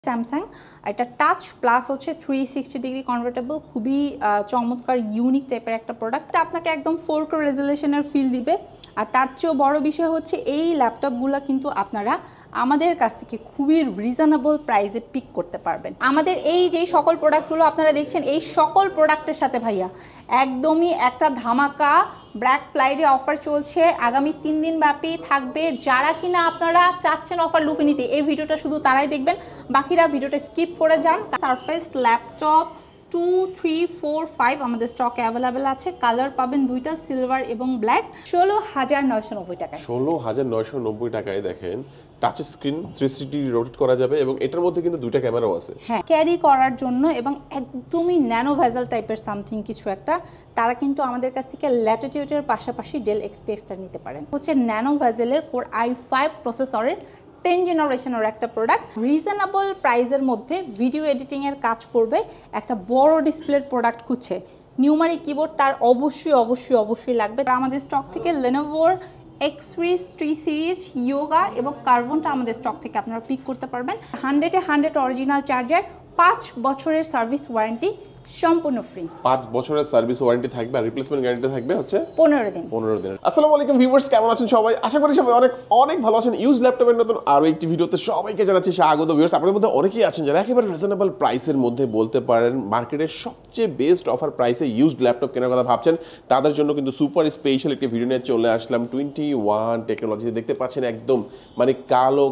Samsung এটা touch plus হচ্ছে 360 degree convertible, খুবই চমৎকার ইউনিক টাইপের একটা প্রোডাক্ট। আপনাকে একদম 4K রেজুলেশনের ফিল দিবে। আর তার চেয়েও বড় বিষয় হচ্ছে এই ল্যাপটপগুলো কিন্তু আপনারা আমাদের কাছ থেকে খুবই রিজনেবল প্রাইসে পিক করতে পারবেন। আমাদের এই যে সকল প্রোডাক্টগুলো আপনারা দেখছেন, এই সকল প্রোডাক্টের সাথে ভাইয়া একদমই একটা ধামাকা ব্ল্যাক ফ্রাইডে অফার চলছে, আগামী 3 দিন ব্যাপী থাকবে। যারা কিনা আপনারা চাচ্ছেন অফার লুফে নিতে, এই ভিডিওটা শুধু তারাই দেখবেন, বাকিরা ভিডিওটা স্কিপ করে যান। সারফেস ল্যাপটপ 2, 3, 4, 5 আমাদের স্টকে অ্যাভেলেবেল আছে। কালার পাবেন দুইটা, সিলভার এবং ব্ল্যাক। 16,990 টাকায়। 16,990 টাকায় দেখেন টাচ স্ক্রিন 360 রোটেট করা যাবে এবং এটার মধ্যে কিন্তু দুইটা ক্যামেরাও আছে। হ্যাঁ, ক্যারি করার জন্য এবং একদমই ন্যানো ভেজাল টাইপের সামথিং কিছু একটা, তারা কিন্তু আমাদের কাছ থেকে ল্যাটিটিউডের পাশাপাশি ডেল এক্সপি এক্সটা নিতে পারেন। হচ্ছে ন্যানো ভেজেলের কোর i5 প্রসেসরের 10 জেনারেশনের একটা প্রোডাক্ট, রিজনেবল প্রাইসের মধ্যে ভিডিও এডিটিংয়ের কাজ করবে। একটা বড় ডিসপ্লের প্রোডাক্ট খুঁজছে, নিউমারিক কিবোর্ড তার অবশ্যই লাগবে। আমাদের স্টক থেকে লেনোভোর X সিরিজ, 3 সিরিজ, ইয়োগা এবং কার্বনটা আমাদের স্টক থেকে আপনারা পিক করতে পারবেন। 100 অরিজিনাল চার্জার, 5 বছরের সার্ভিস ওয়ারেন্টি, সম্পূর্ণ ফ্রি। 5 বছরের সার্ভিস ওয়ারেন্টি থাকবে আর রিপ্লেসমেন্ট গ্যারান্টি থাকবে হচ্ছে 15 দিন। আসসালামু আলাইকুম ভিউয়ার্স, কেমন আছেন সবাই? আশা করি সবাই অনেক ভালো আছেন। ইউজ ল্যাপটপের নতুন আরো একটি ভিডিওতে সবাইকে জানাচ্ছি স্বাগত। ভিউয়ার্স, আপনাদের মধ্যে অনেকেই আছেন যারা একেবারে রিজনেবল প্রাইসের মধ্যে বলতে পারেন মার্কেটের সবচেয়ে বেস্ট অফার প্রাইসে ইউজড ল্যাপটপ কেনার কথা ভাবছেন। তাদের জন্য কিন্তু সুপার স্পেশাল একটি ভিডিও নিয়ে চলে আসলাম 21 টেকনোলজিতে। দেখতে পাচ্ছেন একদম মানে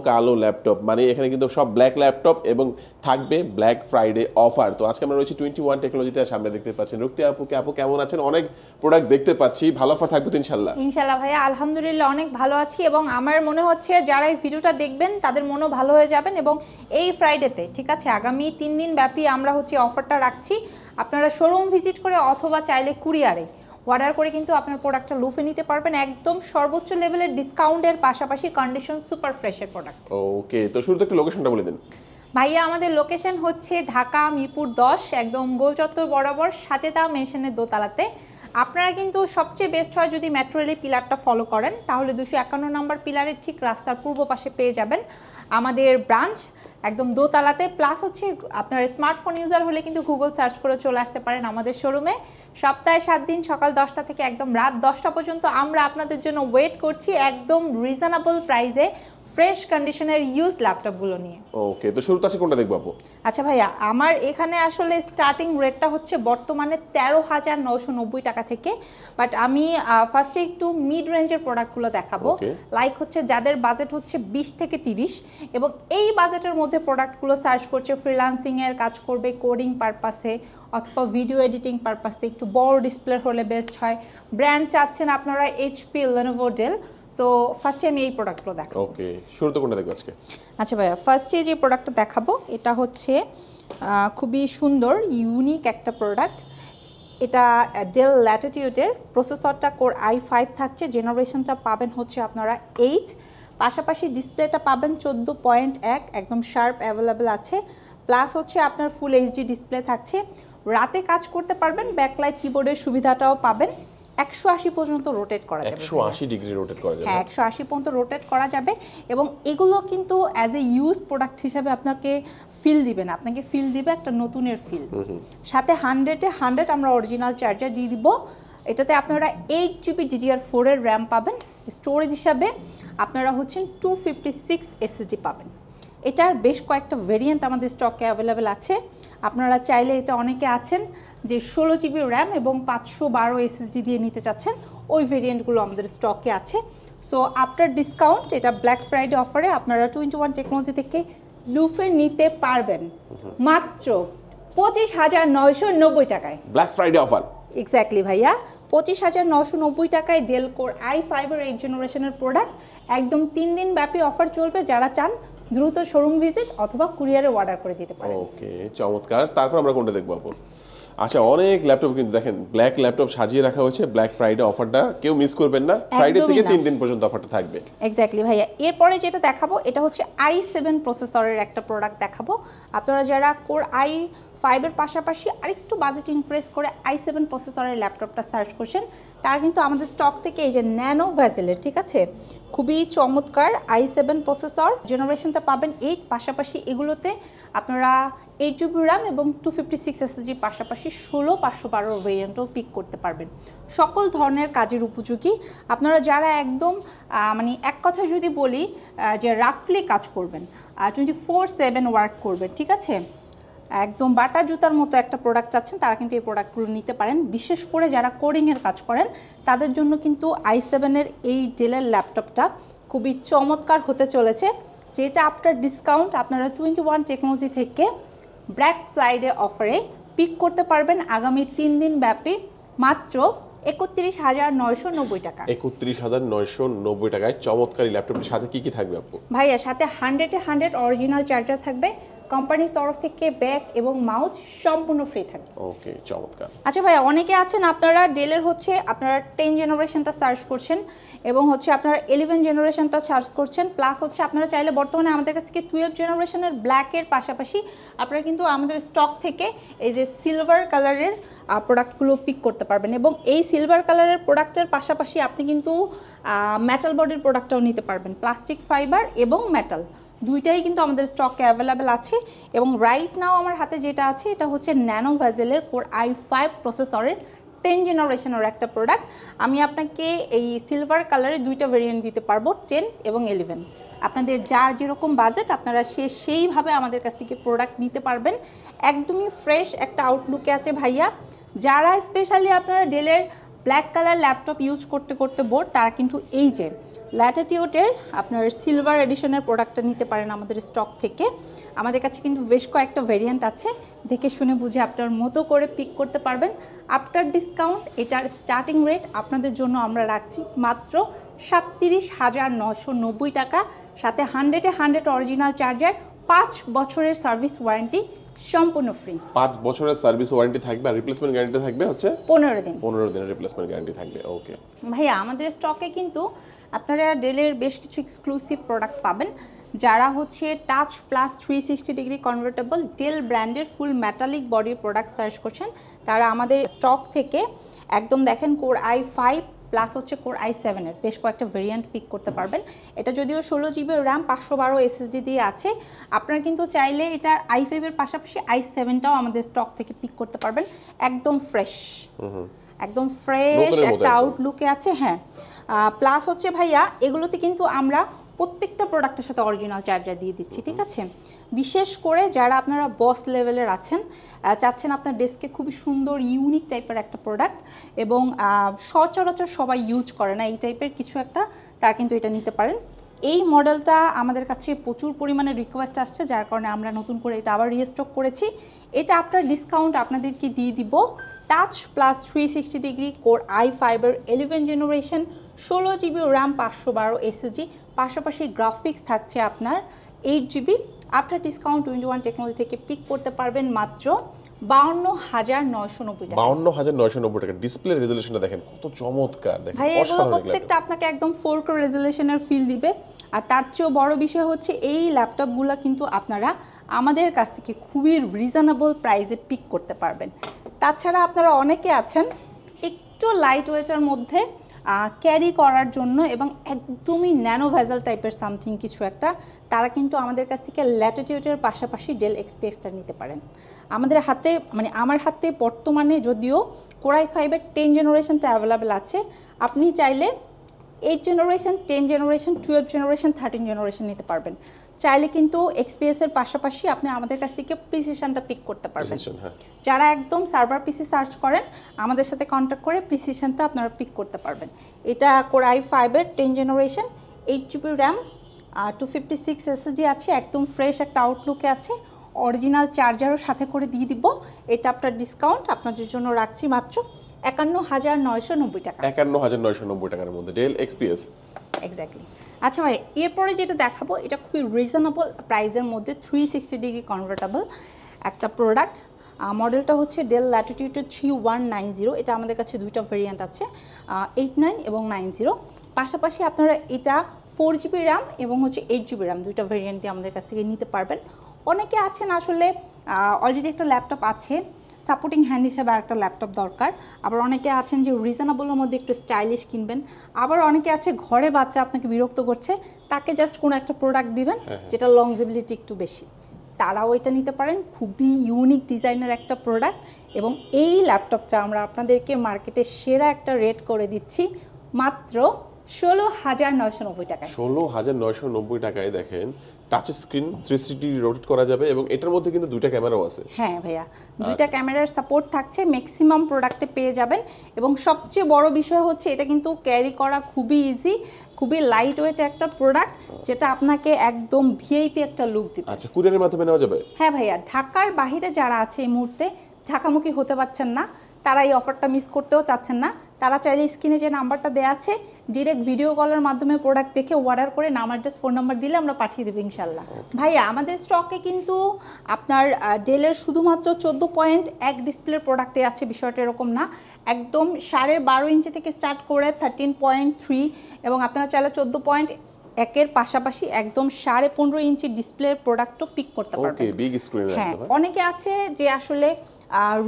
কালো ল্যাপটপ, মানে এখানে কিন্তু সব ব্ল্যাক ল্যাপটপ এবং থাকবে ব্ল্যাক ফ্রাইডে অফার। তো আজকে আমরা রয়েছি 21 টেকনোলজিতে। সামনে দেখতে পাচ্ছেন রুক্তি আপু কেমন আছেন? অনেক প্রোডাক্ট দেখতে পাচ্ছি, ভালো অফার থাকবে তো ইনশাল্লাহ? ইনশাল্লাহ ভাইয়া, আলহামদুলিল্লাহ অনেক ভালো আছি এবং আমার মনে হচ্ছে যারা এই ভিডিওটা দেখবেন তাদের মনও ভালো হয়ে যাবেন। এবং এই ফ্রাইডেতে, ঠিক আছে, আগামী 3 দিন ব্যাপী আমরা হচ্ছে অফারটা রাখছি। আপনারা শোরুম ভিজিট করে অথবা চাইলে কুরিয়ারে অর্ডার করে কিন্তু আপনার প্রোডাক্টটা লুফে নিতে পারবেন একদম সর্বোচ্চ লেভেলের ডিসকাউন্টের পাশাপাশি কন্ডিশন সুপার ফ্রেশের প্রোডাক্ট। ওকে, তো শুরুতে একটু লোকেশনটা বলে দিন ভাইয়া। আমাদের লোকেশন হচ্ছে ঢাকা মিরপুর 10, একদম গোল চত্বর বরাবর সাজেদা মেশনের দোতলাতে। আপনারা কিন্তু সবচেয়ে বেস্ট হয় যদি মেট্রো রেলের পিলারটা ফলো করেন, তাহলে 251 নম্বর পিলারের ঠিক রাস্তার পূর্ব পাশে পেয়ে যাবেন আমাদের ব্রাঞ্চ, একদম দোতলাতে। প্লাস হচ্ছে আপনার স্মার্টফোন ইউজার হলে কিন্তু গুগল সার্চ করে চলে আসতে পারেন আমাদের শোরুমে। সপ্তাহে 7 দিন সকাল 10টা থেকে একদম রাত 10টা পর্যন্ত আমরা আপনাদের জন্য ওয়েট করছি একদম রিজনেবল প্রাইসে ফ্রেশ কন্ডিশনের ইউজ ল্যাপটপগুলো নিয়ে। ওকে, তো শুরুতে আছে কোনটা দেখব আপু? আচ্ছা ভাইয়া, আমার এখানে আসলে স্টার্টিং রেটটা হচ্ছে বর্তমানে 13,990 টাকা থেকে, বাট আমি ফার্স্টে একটু মিড রেঞ্জের প্রোডাক্টগুলো দেখাবো। লাইক হচ্ছে যাদের বাজেট হচ্ছে 20 থেকে 30 এবং এই বাজেটের মধ্যে প্রোডাক্টগুলো সার্চ করছে, ফ্রিল্যান্সিংয়ের কাজ করবে, কোডিং পারপাসে অথবা ভিডিও এডিটিং পারপাসে, একটু বড় ডিসপ্লে হলে বেস্ট হয়। ব্র্যান্ড চাচ্ছেন আপনারা এইচপি, লেনোভো, ডেল। সো ফার্স্টে আমি এই প্রোডাক্টগুলো দেখাবো। ওকে, শুরুতে কোনটা দেখব আজকে? আচ্ছা ভাইয়া, ফার্স্টে যে প্রোডাক্টটা দেখাবো এটা হচ্ছে খুবই সুন্দর ইউনিক একটা প্রোডাক্ট। এটা ডেল ল্যাটিটিউডের, প্রসেসরটা কোর i5 থাকছে, জেনারেশনটা পাবেন হচ্ছে আপনারা 8, পাশাপাশি ডিসপ্লেটা পাবেন 14.1, একদম শার্প অ্যাভেলেবেল আছে। প্লাস হচ্ছে আপনার ফুল এইচডি ডিসপ্লে থাকছে, রাতে কাজ করতে পারবেন, ব্যাকলাইট কিবোর্ডের সুবিধাটাও পাবেন। 180 পর্যন্ত রোটেট করা যাবে। 180 ডিগ্রি রোটেট করা যাবে? হ্যাঁ, 180 পর্যন্ত রোটেট করা যাবে এবং এগুলো কিন্তু অ্যাজ এ ইউজ প্রোডাক্ট হিসাবে আপনাকে ফিল দিবে না, আপনাকে ফিল দিবে একটা নতুনের ফিল। সাথে 100 আমরা অরিজিনাল চার্জার দিয়ে দিব। এটাতে আপনারা 8GB DDR4 এর র্যাম পাবেন। স্টোরেজ হিসাবে আপনারা হচ্ছেন 256 SSD পাবেন। এটার বেশ কয়েকটা ভেরিয়েন্ট আমাদের স্টকে অ্যাভেলেবেল আছে। আপনারা চাইলে, এটা অনেকে আছেন যে 16GB র্যাম এবং 512 SSD দিয়ে নিতে চাচ্ছেন, ওই ভেরিয়েন্টগুলো আমাদের স্টকে আছে। সো আফটার ডিসকাউন্ট এটা ব্ল্যাক ফ্রাইডে অফারে আপনারা 21 টেকনোলজি থেকে লুফে নিতে পারবেন মাত্র 25,990 টাকায়। Black Friday offer? এক্স্যাক্টলি ভাইয়া, 25,990 টাকায় ডেল কোর i5 এর 8 জেনারেশনের প্রোডাক্ট। একদম 3 দিন ব্যাপী অফার চলবে, যারা চান দ্রুত শোরুম ভিজিট অথবা কুরিয়ারে অর্ডার করে দিতে পারেন। ওকে, চমৎকার। তারপর আমরা কোনটা দেখব আপু? আচ্ছা, অনেক ল্যাপটপ কিন্তু দেখেন ব্ল্যাক ল্যাপটপ সাজিয়ে রাখা হয়েছে। ব্ল্যাক ফ্রাইডে অফারটা কেউ মিস করবেন না, ফ্রাইডে থেকে 3 দিন পর্যন্ত অফারটা থাকবে। এক্স্যাক্টলি ভাইয়া। এরপরে যেটা দেখাবো এটা হচ্ছে i7 প্রসেসরের একটা প্রোডাক্ট দেখাবো। আপনারা যারা কোর i5 এর পাশাপাশি আরেকটু বাজেট ইনক্রিজ করে i7 প্রসেসরের ল্যাপটপটা সার্চ করছেন, তার কিন্তু আমাদের স্টক থেকে এই যে ন্যানো ভেজেলের, ঠিক আছে, খুবই চমৎকার i7 প্রসেসর জেনারেশনটা পাবেন 8, পাশাপাশি এগুলোতে আপনারা 8GB RAM এবং 256 SSD পাশাপাশি 16512 ভেরিয়েন্টও পিক করতে পারবেন। সকল ধরনের কাজের উপযোগী। আপনারা যারা একদম মানে এক কথায় যদি বলি যে রাফলি কাজ করবেন, 24/7 ওয়ার্ক করবেন, ঠিক আছে, একদম বাটা জুতার মতো একটা প্রোডাক্ট চাচ্ছেন, তারা কিন্তু এই প্রোডাক্টগুলো নিতে পারেন। বিশেষ করে যারা কোডিংয়ের কাজ করেন তাদের জন্য কিন্তু i7-এর এই ডেলের ল্যাপটপটা খুবই চমৎকার হতে চলেছে, যেটা আফটার ডিসকাউন্ট আপনারা 21 টেকনোলজি থেকে ব্ল্যাক ফ্রাইডে অফারে পিক করতে পারবেন আগামী 3 দিন ব্যাপী মাত্র 31,990 টাকা। 31,990 টাকায় চমৎকার এই ল্যাপটপটির সাথে কি কি থাকবে আপু? ভাইয়া সাথে 100 অরিজিনাল চার্জার থাকবে, কোম্পানির তরফ থেকে ব্যাগ এবং মাউস সম্পূর্ণ ফ্রি থাকবে। ওকে, চমৎকার। আচ্ছা ভাইয়া, অনেকে আছেন আপনারা ডেলের হচ্ছে আপনারা 10 জেনারেশনটা সার্চ করছেন এবং হচ্ছে আপনারা 11 জেনারেশনটা সার্চ করছেন, প্লাস হচ্ছে আপনারা চাইলে বর্তমানে আমাদের কাছ থেকে 12 জেনারেশনের ব্ল্যাকের পাশাপাশি আপনারা কিন্তু আমাদের স্টক থেকে এই যে সিলভার কালারের প্রোডাক্টগুলো পিক করতে পারবেন। এবং এই সিলভার কালারের প্রোডাক্টের পাশাপাশি আপনি কিন্তু মেটাল বডির প্রোডাক্টটাও নিতে পারবেন, প্লাস্টিক ফাইবার এবং মেটাল দুইটাই কিন্তু আমাদের স্টকে অ্যাভেলেবেল আছে। এবং রাইট নাও আমার হাতে যেটা আছে এটা হচ্ছে ন্যানো ভেজেলের কোর i5 প্রসেসরের 10 জেনারেশনের একটা প্রোডাক্ট। আমি আপনাকে এই সিলভার কালারের দুইটা ভেরিয়েন্ট দিতে পারবো, 10 এবং 11। আপনাদের যার যেরকম বাজেট আপনারা সেইভাবে আমাদের কাছ থেকে প্রোডাক্ট নিতে পারবেন। একদমই ফ্রেশ একটা আউটলুকে আছে ভাইয়া। যারা স্পেশালি আপনারা ডেলের ব্ল্যাক কালার ল্যাপটপ ইউজ করতে করতে বোর, তারা কিন্তু এই যে ল্যাটিটিউডের আপনার সিলভার এডিশনের প্রোডাক্টটা নিতে পারেন আমাদের স্টক থেকে। আমাদের কাছে কিন্তু বেশ কয়েকটা ভেরিয়েন্ট আছে, দেখে শুনে বুঝে আপনার মতো করে পিক করতে পারবেন। আফটার ডিসকাউন্ট এটার স্টার্টিং রেট আপনাদের জন্য আমরা রাখছি মাত্র 37,990 টাকা, সাথে 100 অরিজিনাল চার্জার, 5 বছরের সার্ভিস ওয়ারেন্টি সম্পূর্ণ ফ্রি। 5 বছরের সার্ভিস ওয়ারেন্টি থাকবে আর রিপ্লেসমেন্ট গ্যারান্টি থাকবে হচ্ছে 15 দিন। 15 দিনের রিপ্লেসমেন্ট গ্যারান্টি থাকবে। ওকে ভাইয়া, আমাদের স্টকে কিন্তু আপনারা ডেলের বেশ কিছু এক্সক্লুসিভ প্রোডাক্ট পাবেন, যারা হচ্ছে touch plus 360 degree convertible Dell ব্র্যান্ডের ফুল মেটালিক বডির প্রোডাক্ট সার্চ করছেন, তারা আমাদের স্টক থেকে একদম দেখেন কোর i5 প্লাস হচ্ছে কোর i7-এর বেশ কয়েকটা ভেরিয়েন্ট পিক করতে পারবেন। এটা যদিও 16GB RAM 512 SSD দিয়ে আছে, আপনারা কিন্তু চাইলে এটার i5-এর পাশাপাশি i7টাও আমাদের স্টক থেকে পিক করতে পারবেন। একদম ফ্রেশ, একদম ফ্রেশ একটা আউটলুকে আছে। হ্যাঁ, প্লাস হচ্ছে ভাইয়া এগুলোতে কিন্তু আমরা প্রত্যেকটা প্রোডাক্টের সাথে অরিজিনাল চার্জার দিয়ে দিচ্ছি, ঠিক আছে। বিশেষ করে যারা আপনারা বস লেভেলের আছেন, চাচ্ছেন আপনার ডেস্কে খুবই সুন্দর ইউনিক টাইপের একটা প্রোডাক্ট এবং সচরাচর সবাই ইউজ করে না এই টাইপের কিছু একটা, তার কিন্তু এটা নিতে পারেন। এই মডেলটা আমাদের কাছে প্রচুর পরিমাণে রিকোয়েস্ট আসছে, যার কারণে আমরা নতুন করে এটা আবার রিস্টক করেছি। এটা আফটার ডিসকাউন্ট আপনাদেরকে দিয়ে দিব টাচ প্লাস 360 ডিগ্রি কোর i5-এর 11 জেনারেশন, 16GB RAM 512 SSD, পাশাপাশি গ্রাফিক্স থাকছে আপনার 8GB। আফটার ডিসকাউন্ট 21 টেকনোলজি থেকে পিক করতে পারবেন মাত্র 52,990 টাকা। 52,990 টাকা। ডিসপ্লে রেজোলিউশনটা দেখেন কত চমৎকার, দেখেন ভাই এগুলো প্রত্যেকটা আপনাকে একদম 4K রেজোলিউশনের ফিল দিবে। আর তার চেয়েও বড় বিষয় হচ্ছে এই ল্যাপটপগুলো কিন্তু আপনারা আমাদের কাছ থেকে খুবই রিজনেবল প্রাইসে পিক করতে পারবেন। তাছাড়া আপনারা অনেকে আছেন একটু লাইট ওয়েটের মধ্যে ক্যারি করার জন্য এবং একদমই ন্যানো ভেজাল টাইপের সামথিং কিছু একটা, তারা কিন্তু আমাদের কাছ থেকে ল্যাটিটিউডের পাশাপাশি ডেল XPSটা নিতে পারেন। আমাদের হাতে মানে আমার হাতে বর্তমানে যদিও কোর i5-এর 10 জেনারেশনটা অ্যাভেলেবেল আছে, আপনি চাইলে 8 জেনারেশন, 10 জেনারেশন, 12 জেনারেশন, 13 জেনারেশন নিতে পারবেন। চাইলে কিন্তু XPS-এর পাশাপাশি আপনি আমাদের কাছ থেকে প্রিসিশনটা পিক করতে পারবেন। যারা একদম সার্ভার পিসি সার্চ করেন আমাদের সাথে কন্ট্যাক্ট করে প্রিসিশনটা আপনারা পিক করতে পারবেন। এটা core i5-এর 10 generation, 8GB RAM, 256 SSD আছে, একদম ফ্রেশ একটা আউটলুকে আছে, অরিজিনাল চার্জারও সাথে করে দিয়ে দিব। এটা আপনার ডিসকাউন্ট আপনাদের জন্য রাখছি মাত্র 51,990 টাকা। 51,990 টাকার মধ্যে ডেল XPS। এক্স্যাক্টলি। আচ্ছা ভাই, এরপরে যেটা দেখাবো এটা খুবই রিজনেবল প্রাইসের মধ্যে 360 ডিগ্রি কনভার্টেবল একটা প্রোডাক্ট। মডেলটা হচ্ছে ডেল ল্যাটিটিউড 3190। এটা আমাদের কাছে দুইটা ভেরিয়েন্ট আছে, 89 এবং 90। পাশাপাশি আপনারা এটা 4GB RAM এবং হচ্ছে 8GB RAM দুইটা ভেরিয়েন্ট দিয়ে আমাদের কাছ থেকে নিতে পারবেন। অনেকে আছেন আসলে অলরেডি একটা ল্যাপটপ আছে, সাপোর্টিং হ্যান্ড হিসেবে একটা ল্যাপটপ দরকার। আবার অনেকে আছেন যে রিজনেবলের মধ্যে একটু স্টাইলিশ কিনবেন, আবার অনেকে আছে ঘরে বাচ্চা আপনাকে বিরক্ত করছে, তাকে জাস্ট কোনো একটা প্রোডাক্ট দিবেন যেটা লংজিবিলিটি একটু বেশি, তারাও এটা নিতে পারেন। খুবই ইউনিক ডিজাইনের একটা প্রোডাক্ট, এবং এই ল্যাপটপটা আমরা আপনাদেরকে মার্কেটে সেরা একটা রেট করে দিচ্ছি মাত্র 16,990 টাকায়। 16,990 টাকায় দেখেন টাচ স্ক্রিন 360 রোটেট করা যাবে, এবং এটার মধ্যে কিন্তু দুইটা ক্যামেরাও আছে। হ্যাঁ ভাইয়া, দুইটা ক্যামেরার সাপোর্ট থাকছে, ম্যাক্সিমাম প্রোডাক্টে পেয়ে যাবেন। এবং সবচেয়ে বড় বিষয় হচ্ছে এটা কিন্তু ক্যারি করা খুবই ইজি, খুবই লাইট ওয়েট একটা প্রোডাক্ট, যেটা আপনাকে একদম ভিআইপি একটা লুক দিবে। আচ্ছা, কুরিয়ারের মাধ্যমে নেওয়া যাবে? হ্যাঁ ভাইয়া, ঢাকার বাইরে যারা আছে এই মুহূর্তে ঢাকামুখী হতে পারছেন না, তারা এই অফারটা মিস করতেও চাচ্ছেন না, তারা চাইলে স্ক্রিনে যে নাম্বারটা দেওয়া আছে ডিরেক্ট ভিডিও কলের মাধ্যমে প্রোডাক্ট দেখে অর্ডার করে নাম অ্যাড্রেস ফোন নাম্বার দিলে আমরা পাঠিয়ে দেবো ইনশাল্লাহ। ভাইয়া আমাদের স্টকে কিন্তু আপনার ডেলের শুধুমাত্র 14.1 ডিসপ্লের প্রোডাক্টে আছে, বিষয়টা এরকম না, একদম 12.5 ইঞ্চি থেকে স্টার্ট করে 13.3, এবং আপনারা চাইলে 14.1 পাশাপাশি একদম 15.5 ইঞ্চি ডিসপ্লের প্রোডাক্টও পিক করতে পারবেন। ওকে, বিগ স্ক্রিন। হ্যাঁ, অনেকে আছে যে আসলে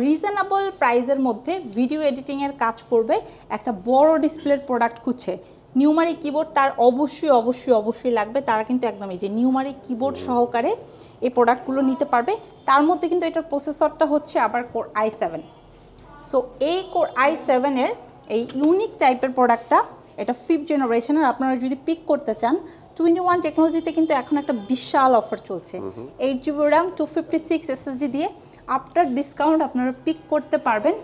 রিজনেবল প্রাইসের মধ্যে ভিডিও এডিটিংয়ের কাজ করবে, একটা বড় ডিসপ্লের প্রোডাক্ট খুঁজছে, নিউমারিক কিবোর্ড তার অবশ্যই অবশ্যই অবশ্যই লাগবে, তারা কিন্তু একদম এই যে নিউমারিক কিবোর্ড সহকারে এই প্রোডাক্টগুলো নিতে পারবে। তার মধ্যে কিন্তু এটার প্রসেসরটা হচ্ছে আবার কোর i7। সো এই কোর i7-এর এই ইউনিক টাইপের প্রোডাক্টটা, এটা 5th জেনারেশনের, আপনারা যদি পিক করতে চান 21 টেকনোলজিতে কিন্তু এখন একটা বিশাল অফার চলছে। 8GB RAM 256 SSD দিয়ে আফটার ডিসকাউন্ট আপনারা পিক করতে পারবেন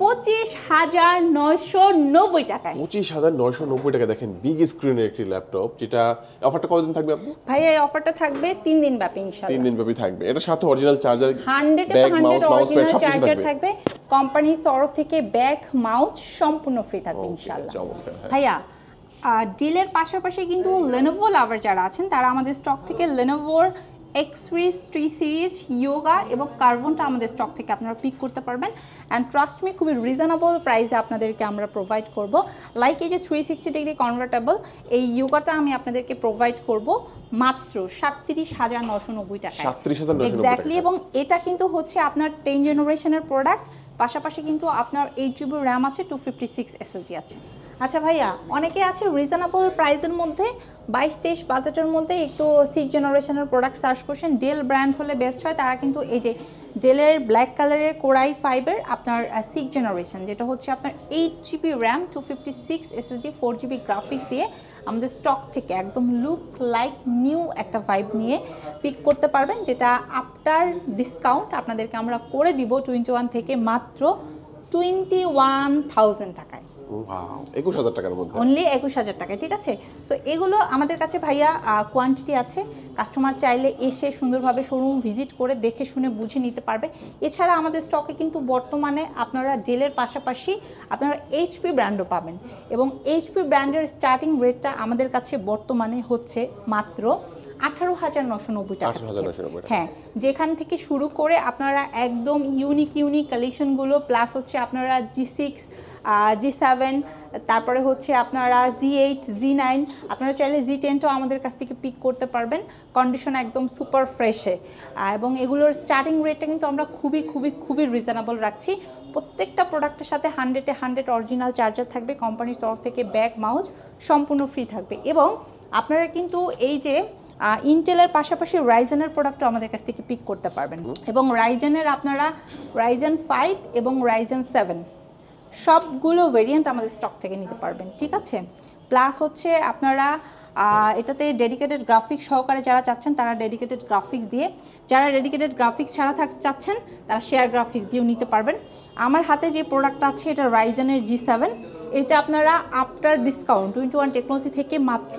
25,990 টাকায়। 25,990 টাকা। দেখেন বিগ স্ক্রিনের একটি ল্যাপটপ, যেটা অফারটা কতদিন থাকবে আপনি? ভাই এই অফারটা থাকবে 3 দিন ব্যাপী ইনশাআল্লাহ। 3 দিন ব্যাপী থাকবে। এটার সাথে অরিজিনাল চার্জার, 100 অরিজিনাল চার্জার থাকবে, কোম্পানির তরফ থেকে ব্যাগ মাউস সম্পূর্ণ ফ্রি থাকবে ইনশাআল্লাহ। ভাইয়া ডিলের পাশাপাশি কিন্তু Lenovo লাভার যারা আছেন তারা আমাদের স্টক থেকে Lenovoর X Series, T Series, Yoga এবং কার্বনটা আমাদের স্টক থেকে আপনারা পিক করতে পারবেন। অ্যান্ড ট্রাস্ট মি, খুবই রিজনেবল প্রাইসে আপনাদেরকে আমরা প্রোভাইড করব। লাইক এই যে 360 ডিগ্রি কনভার্টেবল এই ইয়োগাটা আমি আপনাদেরকে প্রোভাইড করব মাত্র 37,990 টাকায়। 37,990 এক্স্যাক্টলি। এবং এটা কিন্তু হচ্ছে আপনার 10 জেনারেশনের প্রোডাক্ট, পাশাপাশি কিন্তু আপনার 8GB RAM আছে, 256 SSD আছে। আচ্ছা ভাইয়া, অনেকে আছে রিজনেবল প্রাইসের মধ্যে 22-23 বাজেটের মধ্যে একটু 6th জেনারেশনের প্রোডাক্ট সার্চ করছেন, ডেল ব্র্যান্ড হলে বেস্ট হয়, তারা কিন্তু এই যে ডেলের ব্ল্যাক কালারের কোর i5-এর আপনার 6th জেনারেশন, যেটা হচ্ছে আপনার 8GB RAM 256 SSD 4GB graphics দিয়ে আমাদের স্টক থেকে একদম লুক লাইক নিউ একটা ভাইব নিয়ে পিক করতে পারবেন, যেটা আফটার ডিসকাউন্ট আপনাদেরকে আমরা করে দিব 21 থেকে মাত্র 21,000 টাকায়। 21,000 টাকার মধ্যে, অনলি 21,000 টাকায়। ঠিক আছে, সো এগুলো আমাদের কাছে ভাইয়া কোয়ান্টিটি আছে, কাস্টমার চাইলে এসে সুন্দরভাবে শোরুম ভিজিট করে দেখে শুনে বুঝে নিতে পারবে। এছাড়া আমাদের স্টকে কিন্তু বর্তমানে আপনারা ডেলের পাশাপাশি আপনারা এইচপি ব্র্যান্ডও পাবেন, এবং এইচপি ব্র্যান্ডের স্টার্টিং রেটটা আমাদের কাছে বর্তমানে হচ্ছে মাত্র 18,990 টাকা। হ্যাঁ, যেখান থেকে শুরু করে আপনারা একদম ইউনিক কালেকশনগুলো, প্লাস হচ্ছে আপনারা G6, G7, তারপরে হচ্ছে আপনারা G8, G9, আপনারা চাইলে G10টাও আমাদের কাছ থেকে পিক করতে পারবেন, কন্ডিশন একদম সুপার ফ্রেশে। এবং এগুলোর স্টার্টিং রেটটা কিন্তু আমরা খুবই রিজনেবল রাখছি। প্রত্যেকটা প্রোডাক্টের সাথে 100 অরিজিনাল চার্জার থাকবে, কোম্পানির তরফ থেকে ব্যাগ মাউস সম্পূর্ণ ফ্রি থাকবে। এবং আপনারা কিন্তু এই যে ইন্টেলের পাশাপাশি রাইজেনের প্রোডাক্টও আমাদের কাছ থেকে পিক করতে পারবেন, এবং রাইজেনের আপনারা রাইজেন 5 এবং রাইজেন 7 সবগুলো ভেরিয়েন্ট আমাদের স্টক থেকে নিতে পারবেন। ঠিক আছে, প্লাস হচ্ছে আপনারা এটাতে ডেডিকেটেড গ্রাফিক্স সহকারে যারা চাচ্ছেন তারা ডেডিকেটেড গ্রাফিক্স দিয়ে, যারা ডেডিকেটেড গ্রাফিক্স ছাড়া চাচ্ছেন তারা শেয়ার গ্রাফিক্স দিয়েও নিতে পারবেন। আমার হাতে যে প্রোডাক্টটা আছে এটা রাইজেনের G7, এটা আপনারা আফটার ডিসকাউন্ট 21 টেকনোলজি থেকে মাত্র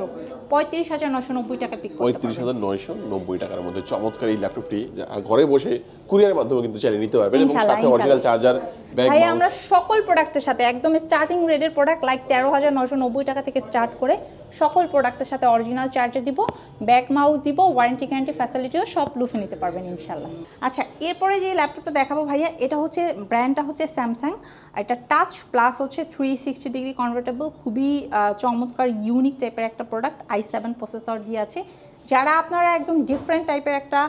35,990 টাকা পিক করতে পারবেন। 35,990 টাকার মধ্যে চমৎকার এই ল্যাপটপটি ঘরে বসে কুরিয়ারের মাধ্যমে কিন্তু চাইলে নিতে পারবেন, এবং সাথে অরিজিনাল চার্জার, ব্যাগ মাউস। ভাই আমরা সকল প্রোডাক্টের সাথে একদম স্টার্টিং রেটের প্রোডাক্ট লাইক 13,990 টাকা থেকে স্টার্ট করে সকল প্রোডাক্টের সাথে অরিজিনাল চার্জার দিব, ব্যাগ মাউস দিব, ওয়ারেন্টি গ্যারান্টি ফ্যাসিলিটিও সব লুফে নিতে পারবেন ইনশাল্লাহ। আচ্ছা, এরপরে যে ল্যাপটপটা দেখাবো ভাইয়া, এটা হচ্ছে ব্র্যান্ডটা হচ্ছে স্যামসাং, এটা টাচ প্লাস হচ্ছে 360 ডিগ্রি কনভার্টেবল, খুবই চমৎকার ইউনিক টাইপের একটা প্রোডাক্ট, i7 প্রসেসর দিয়ে আছে, যারা আপনারা একদম ডিফারেন্ট টাইপের একটা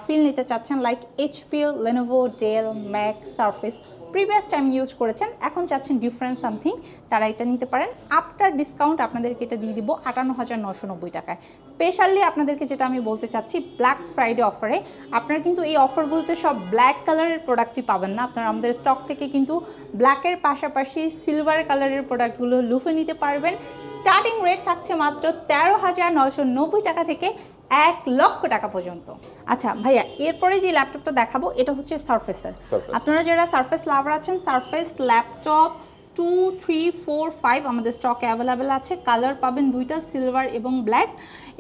ফিল নিতে চাচ্ছেন, like HP, Lenovo, Dell, Mac, Surface, previous time use করেছেন, এখন চাচ্ছেন ডিফারেন্ট সামথিং, তারা এটা নিতে পারেন। আফটার ডিসকাউন্ট আপনাদেরকে এটা দিয়ে দিব 58,990 টাকায়। স্পেশালি আপনাদেরকে যেটা আমি বলতে চাচ্ছি, ব্ল্যাক ফ্রাইডে অফারে আপনারা কিন্তু এই অফারগুলোতে সব ব্ল্যাক কালারের প্রোডাক্টই পাবেন না, আপনারা আমাদের স্টক থেকে কিন্তু ব্ল্যাকের পাশাপাশি সিলভার কালারের প্রোডাক্টগুলো লুফে নিতে পারবেন। স্টার্টিং রেট থাকছে মাত্র 13,990 টাকা থেকে 1,00,000 টাকা পর্যন্ত। আচ্ছা ভাইয়া, এরপরে যে ল্যাপটপটা দেখাবো এটা হচ্ছে সারফেসের। আপনারা যারা সারফেস লাভার আছেন, সারফেস ল্যাপটপ 2, 3, 4, 5 আমাদের স্টকে অ্যাভেলেবেল আছে। কালার পাবেন দুইটা, সিলভার এবং ব্ল্যাক।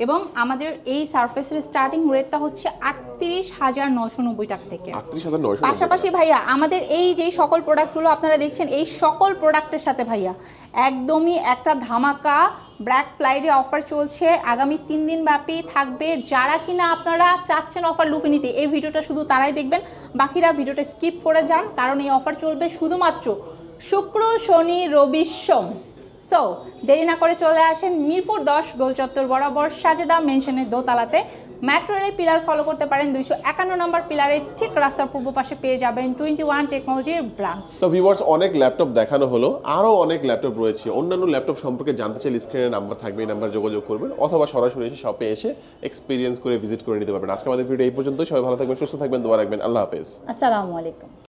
এবং আমাদের এই সারফেসের স্টার্টিং রেটটা হচ্ছে 38,990 টাকা থেকে। 38,990। পাশাপাশি ভাইয়া আমাদের এই যে সকল প্রোডাক্টগুলো আপনারা দেখছেন, এই সকল প্রোডাক্টের সাথে ভাইয়া একদমই একটা ধামাকা ব্ল্যাক ফ্রাইডে অফার চলছে, আগামী 3 দিন ব্যাপী থাকবে। যারা কিনা আপনারা চাচ্ছেন অফার লুফে নিতে, এই ভিডিওটা শুধু তারাই দেখবেন, বাকিরা ভিডিওটা স্কিপ করে যান, কারণ এই অফার চলবে শুধুমাত্র শুক্র, শনি, রবি, সোম। সো দেরি না করে চলে আসেন মিরপুর 10 গোল চত্বর বরাবর সাজেদা মেনশনের দোতলাতে। মেট্রো রেলের পিলার ফলো করতে পারেন, 251 নম্বর পিলারের ঠিক রাস্তার পূর্ব পাশে পেয়ে যাবেন 21 টেকনোলজির ব্রাঞ্চ। তো ভিউয়ার্স, অনেক ল্যাপটপ দেখানো হলো, আরও অনেক ল্যাপটপ রয়েছে। অন্যান্য ল্যাপটপ সম্পর্কে জানতে চাইলে স্ক্রিনের নাম্বার থাকবে, এই নাম্বার যোগাযোগ করবেন, অথবা সরাসরি এসে শপে এসে এক্সপিরিয়েন্স করে ভিজিট করে নিতে পারবেন। আজকে আমাদের ভিডিও এই পর্যন্ত। সবাই ভালো থাকবেন, সুস্থ থাকবেন, দোয়া রাখবেন। আল্লাহ হাফেজ। আসসালামু আলাইকুম।